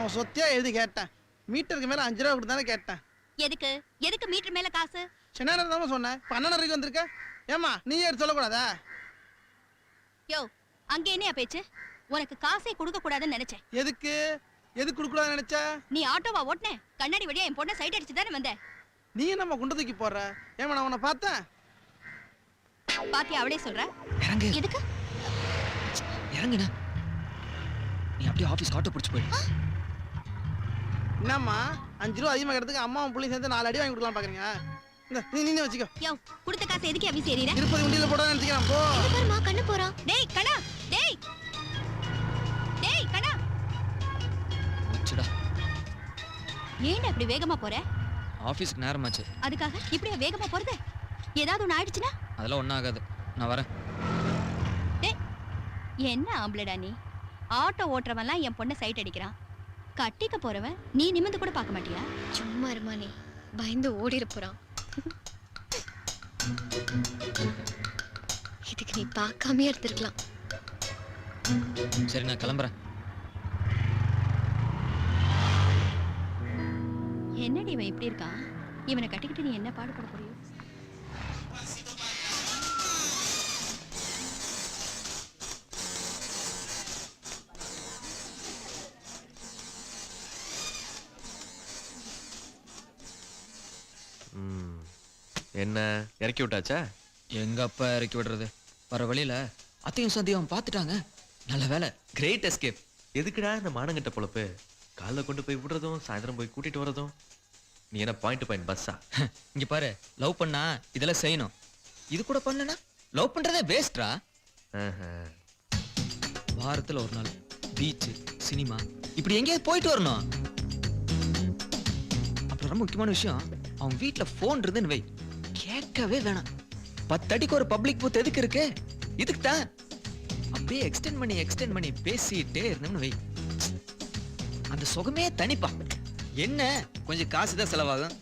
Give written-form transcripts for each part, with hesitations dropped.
நம்ம சொத்தியா எழுதி கேட்டேன். மீட்டருக்கு மேல 5 ரூபா கொடுத்தானே கேட்டேன். எதுக்கு எதுக்கு மீட்டர் மேல காசு? சின்ன நேரம் தான் சொன்னேன். 12:30 வந்திருக்க. ஏமா நீ எடுத்து சொல்லக்கூடாதா? யோ அங்க என்னையா பேச்சு? உனக்கு காசே கொடுக்க கூடாதுன்னு நினைச்சேன். எதுக்கு எதுக்கு கொடுக்க கூடாதுன்னு நினைச்ச? நீ ஆட்டோவா ஓட்டுன? கண்ணாடி வழியா என் பொண்ணை சைட் அடிச்சு தானே வந்த. நீ நம்ம குண்டு தூக்கி போடுற. ஏமா நான் உன்னை பார்த்தேன். பாத்தியா அவளே சொல்ற. இறங்கு. எதுக்கு? இறங்குடா. நீ அப்படியே ஆபீஸ் ஆட்டோ பிடிச்சு போயிடு. என்னம்மா 5 ரூபா அதிகமாக எடுத்துக்க அம்மாவும் புள்ளையும் சேர்ந்து 4 அடி வாங்கி கொடுக்கலாம் பாக்குறீங்க? இந்த நீ வச்சுக்கோ. யோ கொடுத்த காசு எதுக்கு அவி சேரிற? திருப்பதி வண்டியில போட நினைச்சுக்கிறேன் போ. இது பாருமா கண்ணு போறான். டேய் கண்ணா டேய் டேய் கண்ணா. முச்சுடா. ஏன்டா இப்படி வேகமா போற? ஆபீஸ்க்கு நேரமாச்சு. அதுக்காக இப்படியே வேகமா போறது? ஏதாவது ஒண்ணு ஆயிடுச்சுனா? அதெல்லாம் ஒண்ணும் ஆகாது. நான் வரேன். டேய் என்ன ஆம்பளடா நீ? ஆட்டோ ஓட்டுறவன்லாம் என் பொண்ணை சைட் அடிக்கிறான். கட்டிக்க போறவன் நீ நிமிந்து கூட பார்க்க மாட்டியா? சும்மா இருமா நீ. பயந்து ஓடிட போறான். இதுக்கு நீ பார்க்காம எடுத்துருக்கலாம். சரி நான் கிளம்புறேன். என்னடி இவன் இப்படி இருக்கான்? இவனை கட்டிக்கிட்டு நீ என்ன பாடுபட போறியோ? என்ன இறக்கி விட்டாச்சா? எங்க அப்பா இறக்கி விடுறது? வர வழியில அத்தையும் சந்தியாவும் பார்த்துட்டாங்க. நல்ல வேலை. Great escape. எதுக்குடா இந்த மானங்கிட்ட பொழப்பு? காலைல கொண்டு போய் விடுறதும் சாயந்தரம் போய் கூட்டிட்டு வரதும். நீ என்ன பாயிண்ட் பஸ்ஸா? இங்க பாரு, லவ் பண்ணா இதெல்லாம் செய்யணும். இது கூட பண்ணலனா லவ் பண்றதே வேஸ்ட்ரா. வாரத்துல ஒரு நாள் பீச், சினிமா இப்படி எங்கேயாவது போயிட்டு வரணும். அப்புறம் ரொம்ப முக்கியமான விஷயம், அவங்க வீட்டுல போன் இருந்துன்னு வை, கேட்கவே வேணாம். 10 அடிக்கு ஒரு பப்ளிக் பூத் எதுக்கு இருக்கு? இதுக்கு தான். அப்படியே எக்ஸ்டெண்ட் பண்ணி பேசிட்டே இருந்தோம்னு வை, அந்த சுகமே தனிப்பா. என்ன கொஞ்சம் காசு தான் செலவாகும்.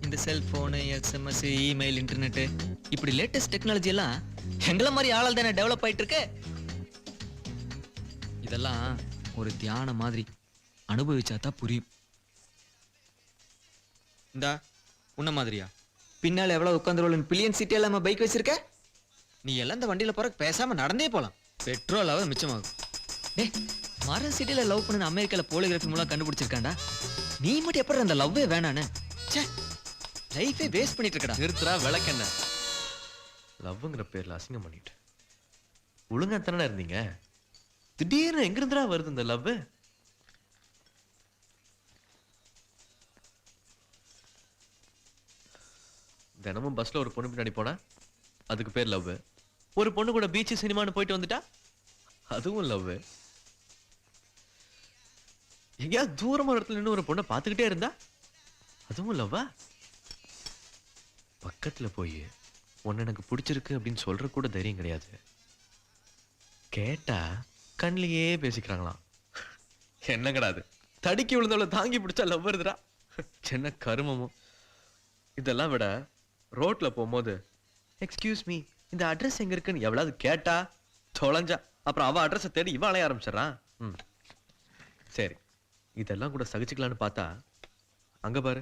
இந்த செல்போனு, SMS, இமெயில், இன்டர்நெட் இப்படி லேட்டஸ்ட் டெக்னாலஜி எல்லாம் எங்களை மாதிரி ஆளால் தானே டெவலப் ஆயிட்டு இருக்கு. இதெல்லாம் ஒரு தியானம் மாதிரி அனுபவிச்சா தான் புரியும். இந்தா உன்ன மாதிரியா பின்னால எவ்வளவு உட்காந்துருவன் பில்லியன் சிட்டி எல்லாம் பைக் வச்சிருக்க? நீ எல்லாம் இந்த வண்டியில போற பேசாம நடந்தே போலாம். பெட்ரோலாவது மிச்சமாகும். டே மர சிட்டில லவ் பண்ணு அமெரிக்கால போலிகிராஃபி மூலம் கண்டுபிடிச்சிருக்காண்டா. நீ மட்டும் எப்படி அந்த லவ்வே வேணான்னு லைஃபே வேஸ்ட் பண்ணிட்டு இருக்கடா. நிறுத்துறா விளக்கென்ன. லவ்ங்கிற பேர்ல அசிங்கம் பண்ணிட்டு ஒழுங்கா தானே இருந்தீங்க. திடீர்னு எங்க இருந்துடா வருது இந்த லவ்? தினமும் பஸ்ல ஒரு பொண்ணு பின்னாடி போனா அதுக்கு பேர் லவ். ஒரு பொண்ணு கூட பீச் சினிமான்னு போயிட்டு வந்துட்டா அதுவும் லவ். எங்கேயாவது தூரமா இடத்துல நின்று ஒரு பொண்ணை பார்த்துக்கிட்டே இருந்தா அதுவும் லவ்வா? பக்கத்துல போய் உன்னை எனக்கு பிடிச்சிருக்கு அப்படின்னு சொல்ற கூட தைரியம் கிடையாது. கேட்டா கண்ணிலேயே பேசிக்கிறாங்களாம். என்ன கிடையாது, தடிக்கி விழுந்தவளை தாங்கி பிடிச்சா லவ் வருதுடா. சின்ன கருமமும். இதெல்லாம் விட ரோட்ல போகும்போது எக்ஸ்கியூஸ் மீ இந்த அட்ரஸ் எங்க இருக்குன்னு எவ்வளவு கேட்டா தொலைஞ்சா அப்புறம் அவ அட்ரஸை தேடி இவன் அலைய ஆரம்பிச்சிடறான். சரி இதெல்லாம் கூட சகிச்சுக்கலான்னு பார்த்தா அங்க பாரு.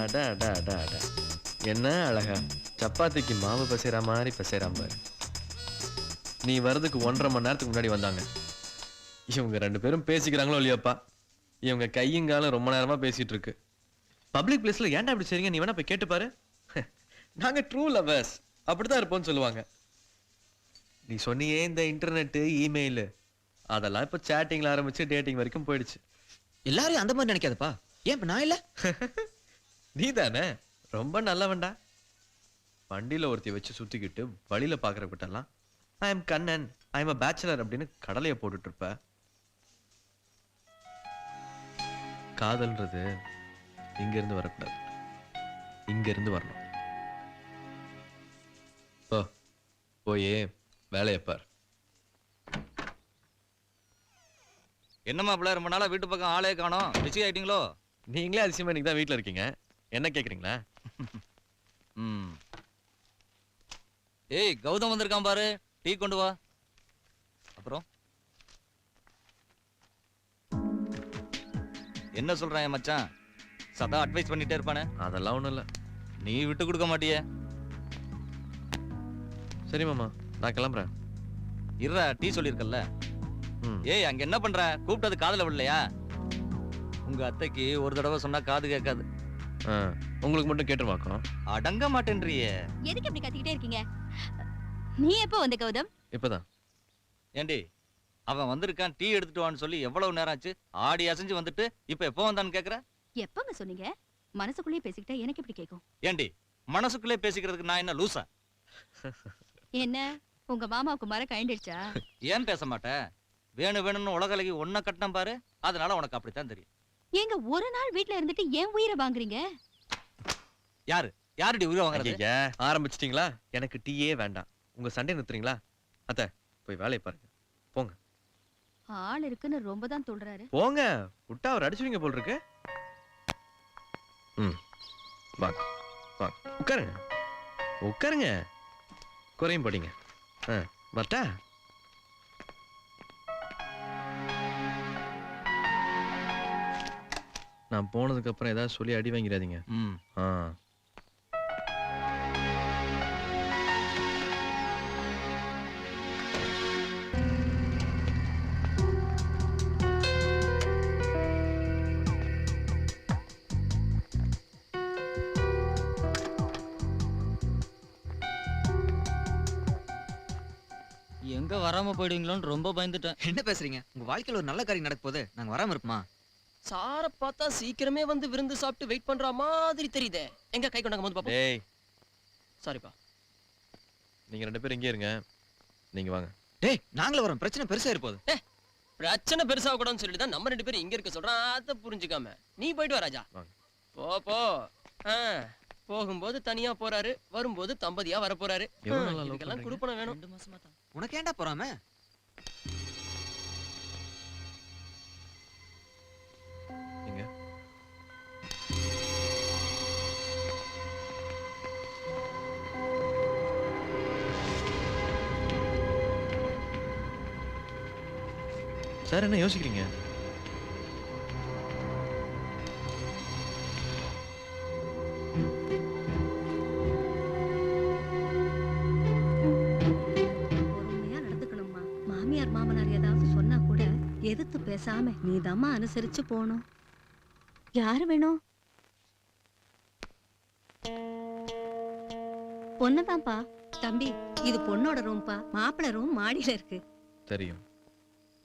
அடா அடா அடா அடா என்ன அழகா சப்பாத்திக்கு மாவு பசைற மாதிரி பசைறான் பாரு. நீ வர்றதுக்கு 1.5 மணி நேரத்துக்கு முன்னாடி வந்தாங்க. இவங்க 2 பேரும் பேசிக்கிறாங்களோ இல்லையாப்பா? இவங்க கையுங்காலம் ரொம்ப நேரமா பேசிட்டு இருக்கு. பப்ளிக் பிளேஸ்ல ஏன்டா இப்படி செய்றீங்க? நீ வேணா போய் கேட்டு பாரு. நாங்க ட்ரூ லவர்ஸ் அப்படிதான் இருப்போம்னு சொல்லுவாங்க. நீ சொன்னியே இந்த இன்டர்நெட், இமெயில் அதெல்லாம் இப்ப சேட்டிங்ல ஆரம்பிச்சு டேட்டிங் வரைக்கும் போயிடுச்சு. எல்லாரும் அந்த மாதிரி நினைக்காதப்பா. ஏன் இப்ப நான் இல்ல? நீ தானே ரொம்ப நல்லவன்டா. வண்டியில ஒருத்தி வச்சு சுத்திக்கிட்டு வழியில பாக்குற விட்டெல்லாம் I am Kannan, I am a bachelor அப்படின்னு கடலைய போட்டுட்டு இருப்ப. காதல்ன்றது இங்க இருந்து வரக்கூடாது, இங்க இருந்து வரணும். போயே வேலையை பார். என்னம்மா பிள்ளை ரொம்ப நாளா வீட்டு பக்கம் ஆளே காணோம், பிஸி ஆயிட்டீங்களோ? நீங்களே அதிசயமா இன்னைக்கு தான் வீட்டுல இருக்கீங்க, என்ன கேக்குறீங்களா? ஏய் கௌதம் வந்திருக்கான் பாரு, டீ கொண்டு வா. அப்புறம் என்ன சொல்றான் என் மச்சான்? சதா அட்வைஸ் பண்ணிட்டே இருப்பானே. அதெல்லாம் ஒண்ணும் இல்ல. நீ விட்டு கொடுக்க மாட்டியே. சரி மாமா, நான் கிளம்புறேன். இருடா, டீ சொல்லியிருக்கல்ல. ம். ஏய், அங்க என்ன பண்ற? கூப்பிட்டது காதுல விடலையா? உங்க அத்தைக்கு ஒரு தடவை சொன்னா காது கேட்காது. ஆ, உங்களுக்கு மட்டும் கேட்டுருவாக்கம். அடங்க மாட்டேன்றியே. எதுக்கு இப்படி கத்திக்கிட்டே இருக்கீங்க? நீ எப்போ வந்த கௌதம்? இப்பதான். ஏண்டி, அவன் வந்திருக்கான் டீ எடுத்துட்டு வான்னு சொல்லி எவ்வளவு நேரம் ஆச்சு? ஆடி அசைஞ்சு வந்துட்டு இப்ப எப்போ வந்தான்னு கேக்குற? எப்பங்க சொன்னீங்க? மனசுக்குள்ளேயே பேசிக்கிட்டா எனக்கு எப்படி கேட்கும்? ஏண்டி, மனசுக்குள்ளே பேசிக்கிறதுக்கு நான் என்ன லூசா? என்ன உங்க மாமாவுக்கு மரம் கழண்டிடுச்சா? ஏன் பேச மாட்டேன்? வேணும்னு உலகலகி ஒன்ன கட்டினம் பாரு, அதனால உனக்கு அப்படித்தான் தெரியும். ஏங்க ஒரு நாள் வீட்ல இருந்துட்டு ஏன் உயிரை வாங்குறீங்க? யாருடி உயிரை வாங்குறது? ஐயா, ஆரம்பிச்சிட்டீங்களா? எனக்கு டீயே வேண்டாம். உங்க சண்டை நிறுத்துறீங்களா? அத்தை, போய் வேலையை பாருங்க. போங்க ஆள் இருக்குன்னு ரொம்ப தான் சொல்றாரு. போங்க, விட்டா அவர் அடிச்சுவீங்க போல் இருக்கு. ம், வாங்க வாங்க, உட்காருங்க உட்காருங்க, குறையும் படிங்க. வரட்டா? நான் போனதுக்கு அப்புறம் ஏதாவது சொல்லி அடி வாங்கிறாதீங்க. ம். ஆ. எங்க வராம போயிடுவீங்களோன்னு ரொம்ப பயந்துட்டேன். என்ன பேசுறீங்க? உங்க வாழ்க்கையில ஒரு நல்ல காரியம் நடக்க போது நாங்க வராம இருப்போமா? சார பார்த்தா சீக்கிரமே வந்து விருந்து சாப்பிட்டு வெயிட் பண்ற மாதிரி தெரியுதே. எங்க கை கொண்டாங்க வந்து பாப்போம். டேய், சாரிப்பா. நீங்க 2 பேரும் இங்கே இருங்க, நீங்க வாங்க. டேய், நாங்களும் வரோம். பிரச்சனை பெருசா இருப்போது. பிரச்சனை பெருசாக கூடாதுன்னு சொல்லிட்டு தான் நம்ம 2 பேரும் இங்க இருக்க சொல்றோம். அதை புரிஞ்சுக்காம நீ போயிட்டு வா ராஜா. வாங்க. போ. போகும்போது தனியா போறாரு, வரும்போது தம்பதியா வர போறாரு. எவ்வளவு நாளா love இதுக்கெல்லாம் பண்றீங்க? குடுப்பன வேணும். 2 மாசமா தான். உனக்கு ஏன்டா போறாம? இங்க சார், என்ன யோசிக்கிறீங்க? பொறுமையா நடந்துக்கணும்மா. மாமியார் மாமனார் ஏதாவது சொன்னா கூட எதிர்த்து பேசாம நீதாம்மா அனுசரிச்சு போகணும். யாரு வேணும்? பொண்ணுதான்ப்பா. தம்பி, இது பொண்ணோட ரூம்பா. மாப்பிள்ளை ரூம் மாடியில இருக்கு. தெரியும்,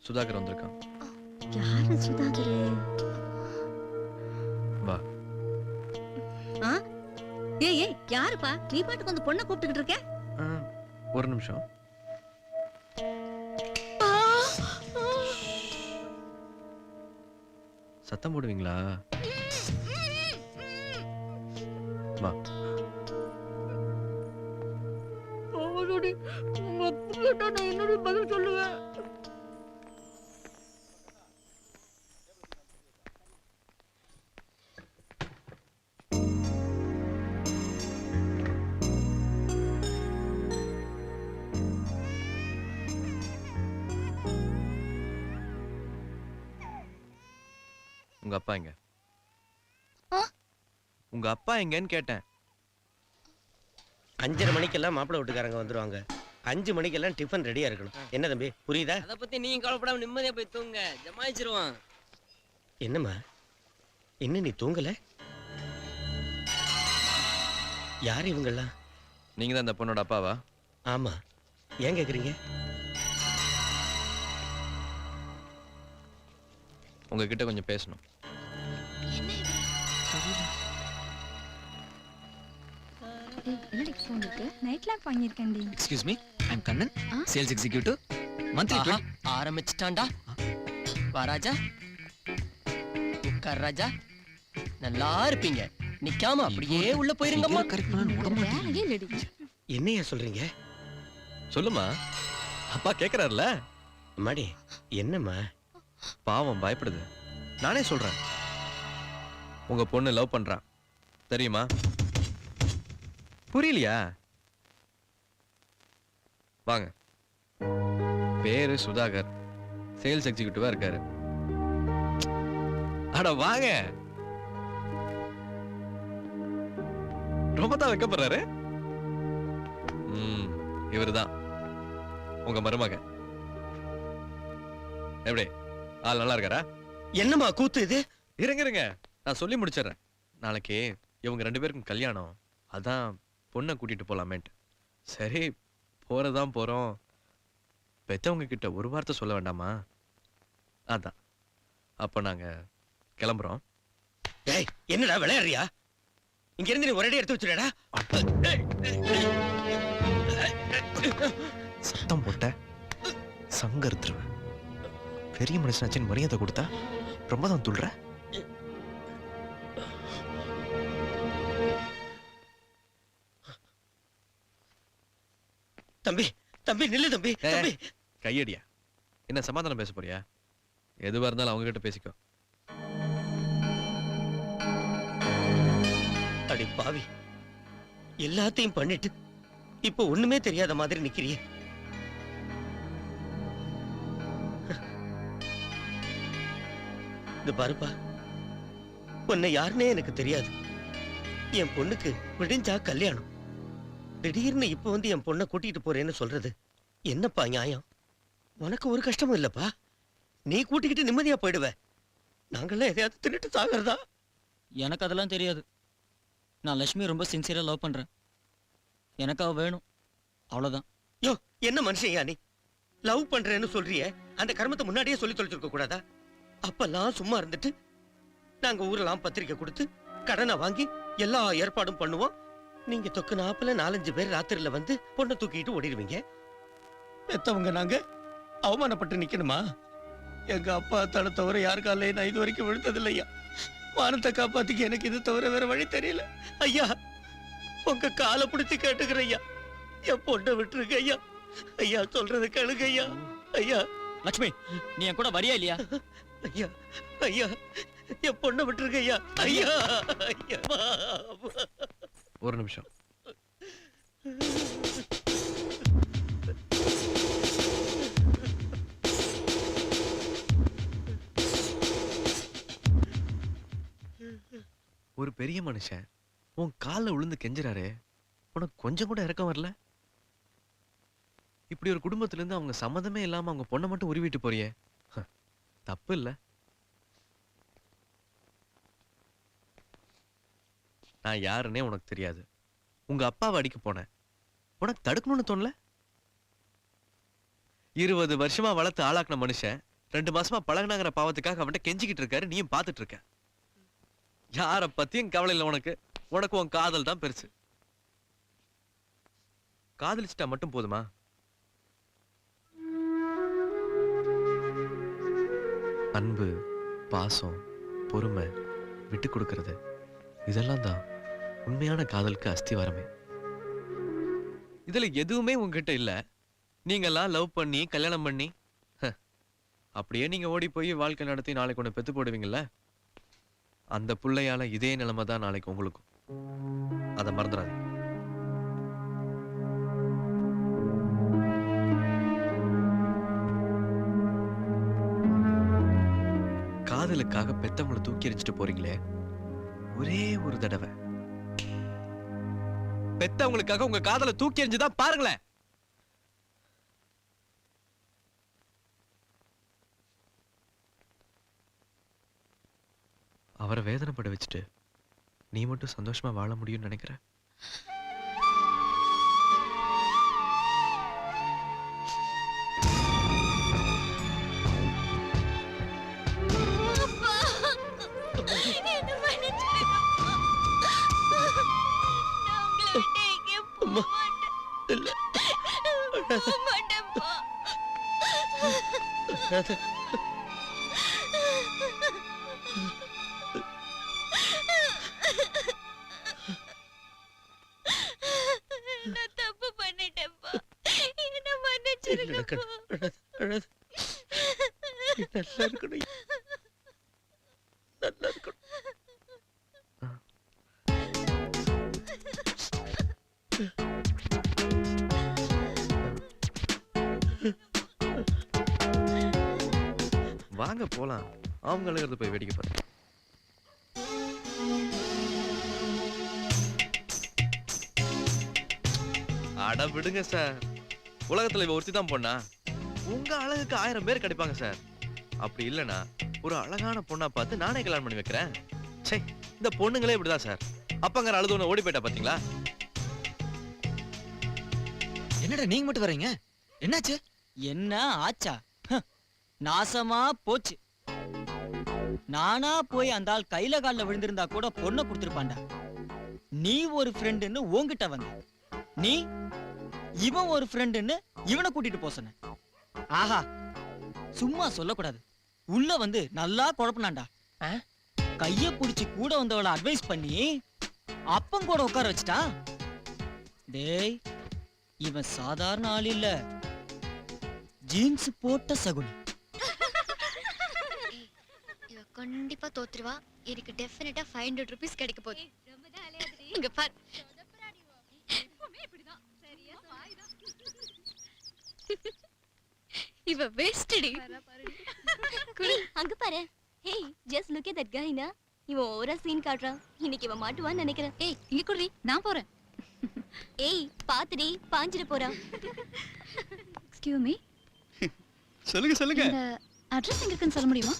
சுதாகர் வந்திருக்கான். யாரு சுதாகர்? வா. ஏய் யாருப்பா? நீ பாட்டுக்கு வந்து பொண்ணை கூப்பிட்டுக்கிட்டு இருக்க? ஒரு நிமிஷம். சத்தம் போடுவீங்களா? வா. என்னோட பதில் சொல்லுவேன். உங்க அப்பா எங்க? உங்க அப்பா எங்கன்னு கேட்டேன். 5:30 மணிக்கெல்லாம் மாப்பிள்ளை வீட்டுக்காரங்க வந்துருவாங்க. 5 மணிக்கெல்லாம் டிஃபன் ரெடியா இருக்கணும். என்ன தம்பி, புரியுதா? அத பத்தி நீங்க கவலைப்படாம நிம்மதியா போய் தூங்க. ஜமாயிச்சிருவான். என்னம்மா, இன்னும் நீ தூங்கல? யார் இவங்கெல்லாம்? நீங்க தான் இந்த பொண்ணோட அப்பாவா? ஆமா, ஏன் கேக்குறீங்க? உங்ககிட்ட கொஞ்சம் பேசணும். என்னடி ஃபோன் இருக்கு? நைட் லேம்ப் வாங்கியிருக்கேன்டி. Excuse me, I am Kannan, sales executive. Monthly ஆஹா, ஆரம்பிச்சிட்டான்டா. வா ராஜா, உட்கார் ராஜா. நல்லா இருப்பீங்க. நிக்காம அப்படியே உள்ள போயிருங்கம்மா. கரெக்ட் பண்ண விட மாட்டீங்க. வேலையே இல்லடி. என்னையா சொல்றீங்க? சொல்லுமா, அப்பா கேக்குறாருல. அம்மாடி, என்னம்மா? பாவம் பயப்படுது. நானே சொல்றேன், உங்க பொண்ணு லவ் பண்றா தெரியுமா? புரியலையா? வாங்க. பேரு சுதாகர், சேல்ஸ் எக்ஸிக்யூட்டிவா இருக்காரு. அட வாங்க. ரொம்ப தான் வைக்கப்படுறாரு. இவருதான் உங்க மருமக. எப்படி ஆள் நல்லா இருக்காரா? என்னம்மா கூத்து இது? இருங்க நான் சொல்லி முடிச்சிடுறேன். நாளைக்கு இவங்க 2 பேருக்கும் கல்யாணம். அதான் பொண்ணை கூட்டிட்டு போலாமேன்ட்டு. சரி போறதான் போறோம். பெத்தவங்க கிட்ட ஒரு வார்த்தை சொல்ல வேண்டாமா? அதான் அப்ப நாங்க கிளம்புறோம். டேய் என்னடா விளையாடுறியா? இங்க இருந்து நீ ஒரே எடுத்து வச்சுடா. சத்தம் போட்ட சங்கருத்துருவேன். பெரிய மனுஷனாச்சின் மரியாதை கொடுத்தா ரொம்ப தான் துள்ற. தம்பி தம்பி நில்லு தம்பி. தம்பி கையடியா? என்ன சமாதானம் பேச போறியா? எதுவா இருந்தாலும் அவங்க கிட்ட பேசிக்கோ. அடி பாவி, எல்லாத்தையும் பண்ணிட்டு இப்ப ஒண்ணுமே தெரியாத மாதிரி நிக்கிறியே. இந்த பாருப்பா, உன்னை யாருன்னே எனக்கு தெரியாது. என் பொண்ணுக்கு விடிஞ்சா கல்யாணம். திடீர்னு இப்ப வந்து என் பொண்ணை கூட்டிட்டு போறேன்னு சொல்றது என்னப்பா நியாயம்? உனக்கு ஒரு கஷ்டமும் இல்லப்பா. நீ கூட்டிக்கிட்டு நிம்மதியா போயிடுவ. நாங்கெல்லாம் எதையாவது தின்னுட்டு சாகிறதா? எனக்கு அதெல்லாம் தெரியாது. நான் லட்சுமி ரொம்ப சின்சியரா லவ் பண்றேன். எனக்கு அவ வேணும், அவ்வளவுதான். யோ என்ன மனுஷன்யா நீ? லவ் பண்றேன்னு சொல்றியே, அந்த கர்மத்தை முன்னாடியே சொல்லி தொலைச்சிருக்க கூடாதா? அப்பெல்லாம் சும்மா இருந்துட்டு நாங்க ஊரெல்லாம் பத்திரிக்கை கொடுத்து கடனை வாங்கி எல்லா ஏற்பாடும் பண்ணுவோம். நீங்க தொக்கு நாப்புல 4-5 பேர் ராத்திரில வந்து பொண்ணை தூக்கிட்டு ஓடிடுவீங்க. பெத்தவங்க நாங்க அவமானப்பட்டு நிக்கணுமா? எங்க அப்பா தலை தவிர யாருக்காலே நான் இது வரைக்கும் விழுந்ததில்லையா. மானத்தை காப்பாத்திக்க எனக்கு இது தவிர வேற வழி தெரியல. ஐயா உங்க காலை பிடிச்சு கேட்டுக்கிற ஐயா, என் பொண்ணை விட்டுருங்க ஐயா. ஐயா சொல்றது கேளுங்க ஐயா. ஐயா லட்சுமி, நீ என் கூட வரியா இல்லையா? ஐயா ஐயா என் பொண்ணை விட்டுருங்க ஐயா. ஐயா ஐயா ஒரு நிமிஷம். ஒரு பெரிய மனுஷன் உன் காலில் விழுந்து கெஞ்சுறாரு, உனக்கு கொஞ்சம் கூட இறக்கம் வரல? இப்படி ஒரு குடும்பத்துல இருந்து அவங்க சம்மதமே இல்லாம அவங்க பொண்ணை மட்டும் உருவிட்டு போறியே, தப்பு இல்ல? நான் யாருன்னே உனக்கு தெரியாது. உங்க அப்பாவை அடிக்க போனேன், உனக்கு தடுக்கணும்னு தோணல? 20 வருஷமா வளர்த்து ஆளாக்குன மனுஷன் 2 மாசமா பழகுனாங்கிற பாவத்துக்காக அவன்கிட்ட கெஞ்சிக்கிட்டு இருக்காரு, நீயும் பார்த்துட்டு இருக்க. யார பத்தியும் கவலை இல்லை உனக்கு. உனக்கு உன் காதல் தான் பெருசு. காதலிச்சிட்டா மட்டும் போதுமா? அன்பு, பாசம், பொறுமை, விட்டு கொடுக்கிறது, இதெல்லாம் தான் உண்மையான காதலுக்கு அஸ்திவாரமே. இதுல எதுவுமே உங்ககிட்ட இல்ல. நீங்கெல்லாம் லவ் பண்ணி கல்யாணம் பண்ணி அப்படியே நீங்க ஓடி போய் வாழ்க்கை நடத்தி நாளைக்கு ஒண்ணு பெத்து போடுவீங்கல்ல, அந்த பிள்ளையால இதே நிலைமை தான் நாளைக்கு உங்களுக்கும். அதை மறந்துடாது. காதலுக்காக பெத்தவங்களை தூக்கி எறிஞ்சிட்டு போறீங்களே, ஒரே ஒரு தடவை பெத்தவங்களுக்காக உங்க காதலை தூக்கி எறிஞ்சுதான் பாருங்களேன். அவரை வேதனைப்பட வச்சுட்டு நீ மட்டும் சந்தோஷமா வாழ முடியும்னு நினைக்கிற? வாங்க போலாம். அவங்க அழுகிறது போய் வேடிக்கை பாரு. அட விடுங்க சார். உலகத்துல இவ ஒருத்தி தான் பொண்ணா? உங்க அழகுக்கு 1000 பேர் கிடைப்பாங்க சார். அப்படி இல்லனா ஒரு அழகான பொண்ணா பார்த்து நானே கல்யாணம் பண்ணி வைக்கிறேன். சே, இந்த பொண்ணுங்களே இப்படிதான் சார். அப்பங்கற அழுதுன ஓடி போயிட்டா பாத்தீங்களா? என்னடா நீங்க மட்டும் வரீங்க? என்னாச்சு? என்ன ஆச்சா? நாசமா போச்சு. நானா போய் அந்த ஆள் கையில கால்ல விழுந்திருந்தா கூட பொண்ணை கொடுத்துருப்பான்டா. நீ ஒரு ஃப்ரெண்டுன்னு உன்கிட்ட வந்த, நீ இவன் ஒரு ஃப்ரெண்டுன்னு இவனை கூட்டிட்டு போ சொன்ன. ஆஹா, சும்மா சொல்லக்கூடாது. உள்ள வந்து நல்லா குழப்பினான்டா. கைய புடிச்சு கூட வந்தவளை அட்வைஸ் பண்ணி அப்பன் கூட உட்கார வச்சுட்டா. டேய், இவன் சாதாரண ஆள் இல்ல, ஜீன்ஸ் போட்ட சகுனி. இவ கண்டிப்பா தோத்துருவா. எனக்கு டெஃபினட்டா 500 rupees கிடைக்க போகுது. இங்க பார். இவ வேஸ்டடி. அங்க பாரு. Hey, just look at that guy na. இவன் ஓவரா சீன் காட்றான். இன்னைக்கு இவன் மாட்டுவான்னு நினைக்கிறேன். ஏய் இங்க குடுறி, நான் போறேன். ஏய், பாத்துடி, பாஞ்சிட போறான். எக்ஸ்கியூஸ் மீ, சொல்லுங்க சொல்லுங்க. இந்த அட்ரஸ் எங்க இருக்குன்னு சொல்ல முடியுமா?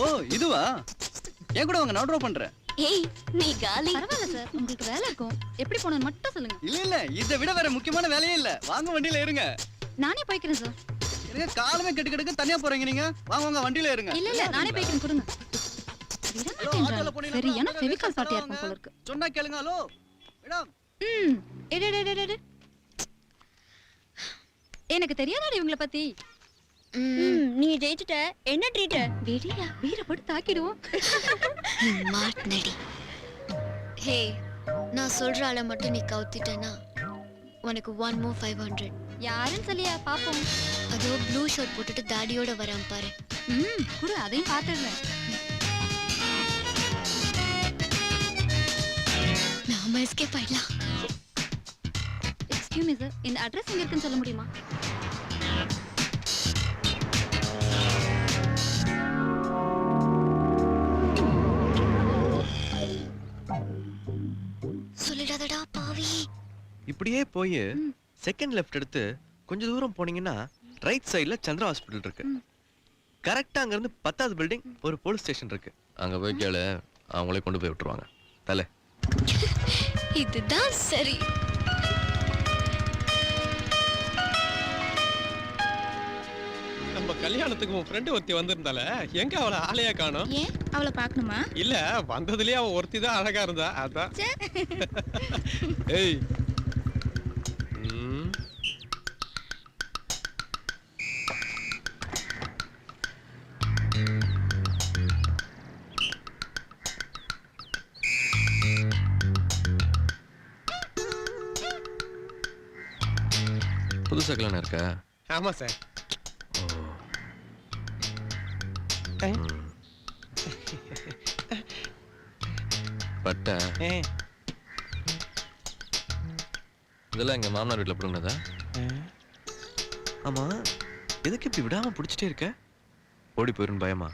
ஓ இதுவா? ஏன் கூட வாங்க, நான் ட்ராப் பண்றேன். ஏய், நீ காலி. பரவாயில்ல சார், உங்களுக்கு வேலை இருக்கும். எப்படி போகணும்னு மட்டும் சொல்லுங்க. இல்ல இல்ல, இதை விட வேற முக்கியமான வேலையே இல்ல. வாங்க வண்டியில இருங்க. நானே போய்க்கிறேன் சார். இருங்க, காலமே கெட்டு கெடுக்க தனியா போறீங்க நீங்க. வாங்க வாங்க வண்டியில இருங்க. இல்ல இல்ல, நானே போய்க்கிறேன், கொடுங்க. சரியான ஃபெவிகால் பார்ட்டியா இருக்கும் போல இருக்கு. சொன்னா கேளுங்க. Hello madam. எடு எடு எடு எடு. எனக்கு தெரியாதாடி இவங்கள பத்தி. நீ ஜெயிச்சிட்ட. என்ன ட்ரீட்? வெடியா வீர போட்டு தாக்கிடுவோம். மாட்னடி. ஹே, நான் சொல்ற ஆளை மட்டும் நீ கவுத்திட்டனா உனக்கு 1 more 500. யாருன்னு சொல்லியா பாப்போம். அதோ ப்ளூ ஷர்ட் போட்டுட்டு தாடியோட வரான் பாரு. குடு, அதையும் பாத்துடுறேன். நாம எஸ்கேப் ஆயிடலாம். எக்ஸ்கியூஸ் மீ சார், இந்த அட்ரஸ் எங்க இருக்குன்னு சொல்ல முடியுமா? சொல்லிடாதடா பாவி. இப்படியே போய் செகண்ட் லெஃப்ட் எடுத்து கொஞ்ச தூரம் போனீங்கன்னா ரைட் சைடுல சந்திரா ஹாஸ்பிடல் இருக்கு. கரெக்டா அங்க இருந்து 10வது பில்டிங் ஒரு போலீஸ் ஸ்டேஷன் இருக்கு. அங்க போய் கேளு, அவங்களே கொண்டு போய் விட்டுருவாங்க. தலை இதுதான் சரி. நம்ம கல்யாணத்துக்கு உன் ஃப்ரெண்டு ஒருத்தி வந்திருந்தால, எங்க அவளை ஆளையா காணோம்? ஏன் அவளை பார்க்கணுமா? இல்ல, வந்ததுலயே அவ ஒருத்தி தான் அழகா இருந்தா, அதான். ஏய், புதுசா கல்யாணம் இருக்கா? ஆமா சார். பட்ட இதெல்லாம் எங்க மாமனார் வீட்டுல பிடுங்கினதா? ஆமா, எதுக்கு இப்படி விடாம பிடிச்சிட்டே இருக்க? ஓடி போயிருன்னு பயமா?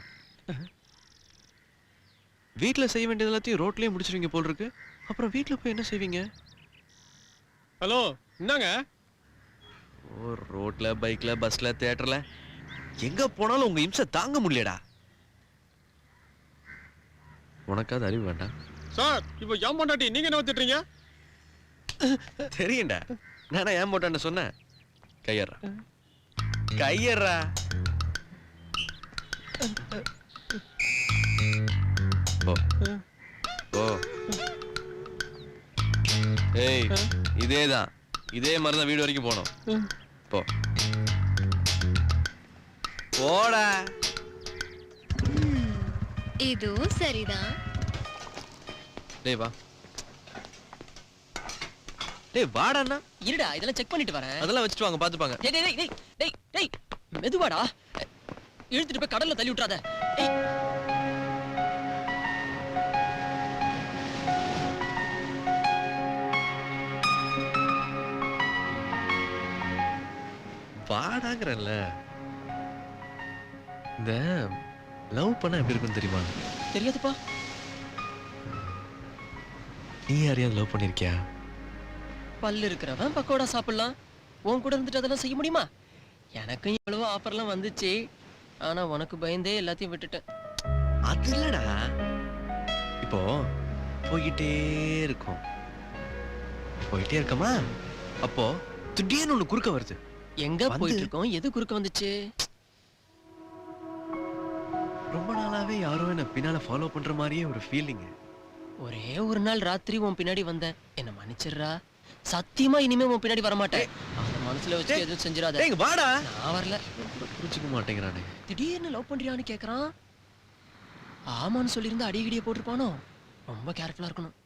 வீட்டுல செய்ய வேண்டியது எல்லாத்தையும் ரோட்லயும் முடிச்சிருவீங்க போல் இருக்கு. அப்புறம் வீட்டுல போய் என்ன செய்வீங்க? ஹலோ, என்னங்க? ஓ, ரோட்ல, பைக்ல, பஸ்ல, தியேட்டர்ல எங்க போனாலும் உங்க இம்சை தாங்க முடியலடா. உனக்காவது அறிவு வேண்டாம் சார்? இப்போ ஏன் பொண்டாட்டி நீங்க என்ன வச்சிட்டீங்க? தெரியும்டா, நானா ஏன் போட்டான்னு சொன்னேன். கையறா கையறா. போ போ. ஏய், இதேதான், இதே மாதிரி தான் வீடு வரைக்கும் போனோம். போ போடா. இதுவும் சரிதான். டேய் வா. டேய் வாடாண்ணா. இருடா, இதெல்லாம் செக் பண்ணிட்டு வரேன். அதெல்லாம் வச்சுட்டு வாங்க, பாத்துப்பாங்க. டேய் டேய் டேய் டேய் டேய், மெதுவாடா. இழுத்துட்டு போய் கடல்ல தள்ளி விட்டுறாத. டேய், வாடாங்கறல்ல. இந்த லவ் பண்ணா எப்படி இருக்குன்னு தெரியுமா? தெரியாதுப்பா. நீ யாரையாவது லவ் பண்ணிருக்கியா? பல்லு இருக்கிறவன் பக்கோடா சாப்பிடலாம். உன் கூட இருந்துட்டு அதெல்லாம் செய்ய முடியுமா? எனக்கும் எவ்வளவோ ஆஃபர்லாம் வந்துச்சு. ஆனா உனக்கு பயந்தே எல்லாத்தையும் விட்டுட்டேன். அது இல்லடா, இப்போ போயிட்டே இருக்கோம், போயிட்டே இருக்கமா, அப்போ திடீர்னு ஒண்ணு குறுக்க வருது. எங்க போயிட்டு இருக்கோம்? எது குறுக்க வந்துச்சு? ரொம்ப நாளாவே யாரோ என்ன பின்னால ஃபாலோ பண்ற மாதிரியே ஒரு ஃபீலிங். ஒரே ஒரு நாள் ராத்திரி உன் பின்னாடி வந்தேன். என்ன மன்னிச்சிடுறா. சத்தியமா இனிமே உன் பின்னாடி வரமாட்டேன். அத மனசுல வச்சு எதுவும் செஞ்சிடாத. டேய் வாடா. நான் வரல. புரிஞ்சுக்க மாட்டேங்கிறானே. திடீர்னு லவ் பண்றியான்னு கேக்குறான். ஆமான்னு சொல்லியிருந்தா அடிக்கடியே போட்டிருப்பானோ. ரொம்ப கேர்ஃபுல்லா இருக்கணும்.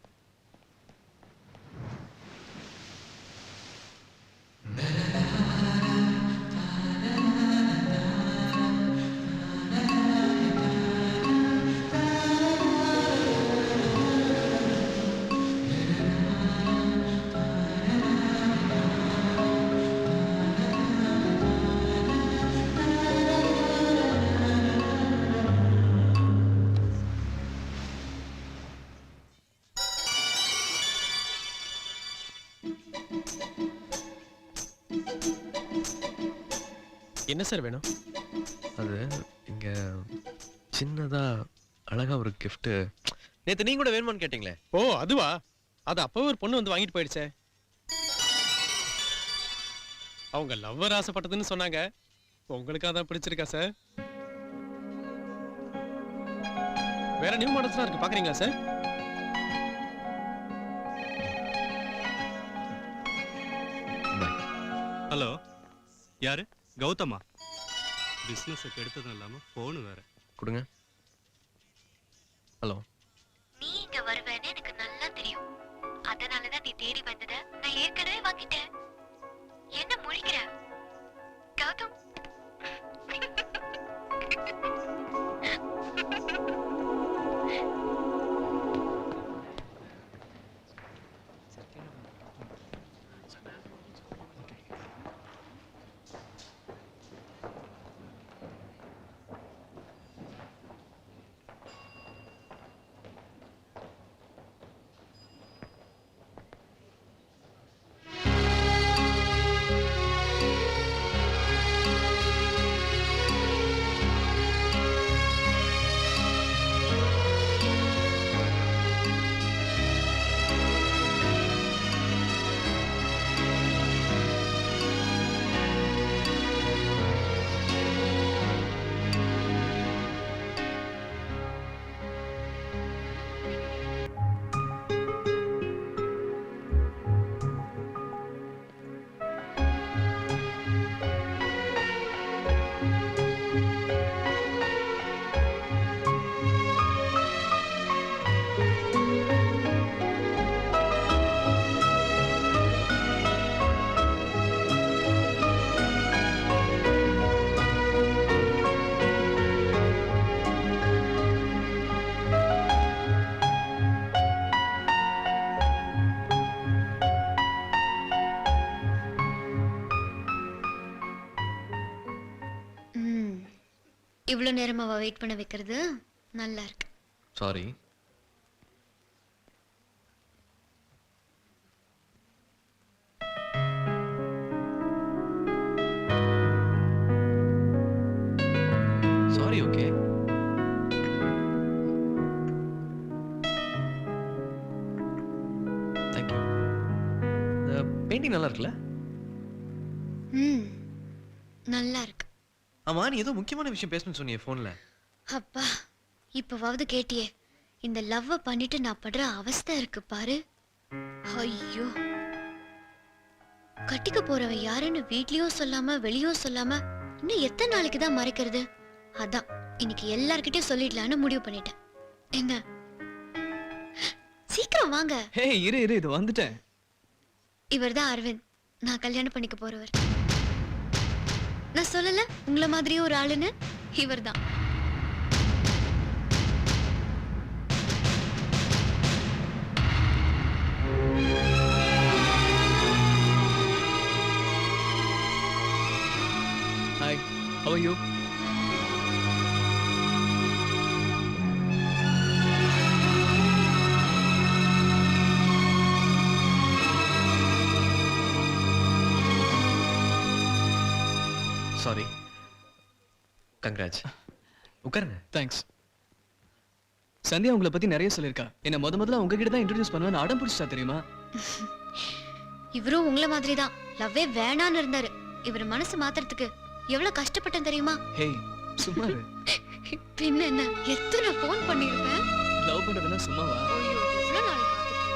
என்ன சார் வேணும்? அது இங்க சின்னதா அழகா ஒரு gift. நேத்து நீங்க கூட வேணுமான்னு கேட்டீங்களே. ஓ அதுவா? அது அப்பவே ஒரு பொண்ணு வந்து வாங்கிட்டு போயிடுச்சே. அவங்க லவ்வர் ஆசைப்பட்டதுன்னு சொன்னாங்க. உங்களுக்கு அதான் பிடிச்சிருக்கா சார்? வேற நியூ மாடல்ஸ்லாம் இருக்கு, பாக்குறீங்களா சார்? ஹலோ, யாரு? கௌதமா? பிசினஸ் கெடுத்ததும் இல்லாம போன் வேற. கொடுங்க. ஹலோ. நீ இங்க வருவேன்னு எனக்கு நல்லா தெரியும். அதனாலதான் நீ தேடி வந்தத நான் ஏற்கனவே வாங்கிட்டேன். என்ன முழிக்கிற கௌதம்? இவ்வளவு நேரமாவா வெயிட் பண்ண வைக்கிறது? நல்லா இருக்கு. Sorry. Sorry. Okay. Thank you. இந்த பெயிண்டிங் நல்லா இருக்குல்ல? நல்லா இருக்கு. ஆமா, நீ ஏதோ முக்கியமான விஷயம் பேசணும்னு சொன்னியே போன்ல. அப்பா, இப்பவாவது கேட்டியே. இந்த லவ் பண்ணிட்டு நான் படுற அவஸ்தை இருக்கு பாரு. ஐயோ, கட்டிக்க போறவன் யாருன்னு வீட்லயும் சொல்லாம வெளியும் சொல்லாம இன்னும் எத்தனை நாளைக்கு தான் மறைக்கிறது? அதான் இன்னைக்கு எல்லார்கிட்டயும் சொல்லிடலான்னு முடிவு பண்ணிட்டேன். என்ன, சீக்கிரம் வாங்க. இரு இது வந்துட்டேன். இவர்தான் அரவிந்த், நான் கல்யாணம் பண்ணிக்க போறவர். நான் சொல்லல உங்களை மாதிரியே ஒரு ஆளுன்னு? இவர்தான். Hi, how are you? Sorry. Congrats. உட்காருங்க. தேங்க்ஸ். சந்தியா உங்களை பத்தி நிறைய சொல்லிருக்கா. என்ன முதல்ல உங்ககிட்ட தான் இன்ட்ரோடியூஸ் பண்ணுவேன்னு அடம் பிடிச்சா தெரியுமா? இவரும் உங்களை மாதிரி தான் லவ்வே வேணான்னு இருந்தாரு. இவர் மனசு மாத்துறதுக்கு எவ்வளவு கஷ்டப்பட்டேன் தெரியுமா? ஹே சும்மா இரு. பின்ன என்ன எத்தனை ஃபோன் பண்ணிருப்பேன். லவ் பண்றதுன்னா சும்மாவா? ஐயோ எவ்வளவு நாள் காத்துட்டீங்க.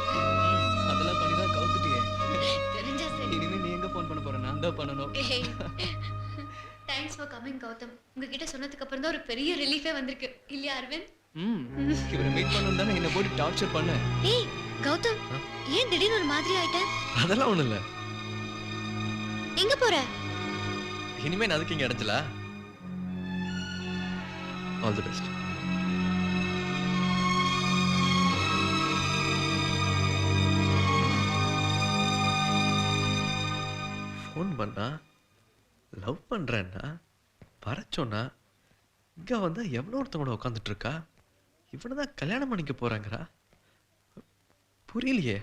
அதெல்லாம் பண்ணி தான் கவுத்துட்டியே. தெரிஞ்சா சரி. இனிமே நீ எங்க ஃபோன் பண்ண போற? நான் தான் பண்ணணும். Thanks for coming Gautam. உங்ககிட்ட சொன்னதுக்கு அப்புறம் தான் ஒரு பெரிய ரிலீஃபே வந்திருக்கு. இல்லையா அரவிந்த்? இவரை மீட் பண்ணனும் தானே என்ன போட்டு டார்ச்சர் பண்ண. ஏய் கௌதம், ஏன் திடீர்னு ஒரு மாதிரி ஆயிட்ட? அதெல்லாம் ஒண்ணும் இல்ல. எங்க போற? இனிமே நான் அதுக்கு இங்க அடைஞ்சல. All the best. ஃபோன் பண்ணா லவ் பண்றேன்னா வர சொன்னா இங்க வந்து எவ்வளோ ஒருத்தவங்க உட்காந்துட்டு இருக்கா. இவனை தான் கல்யாணம் பண்ணிக்க போறாங்கறா. புரியலையே.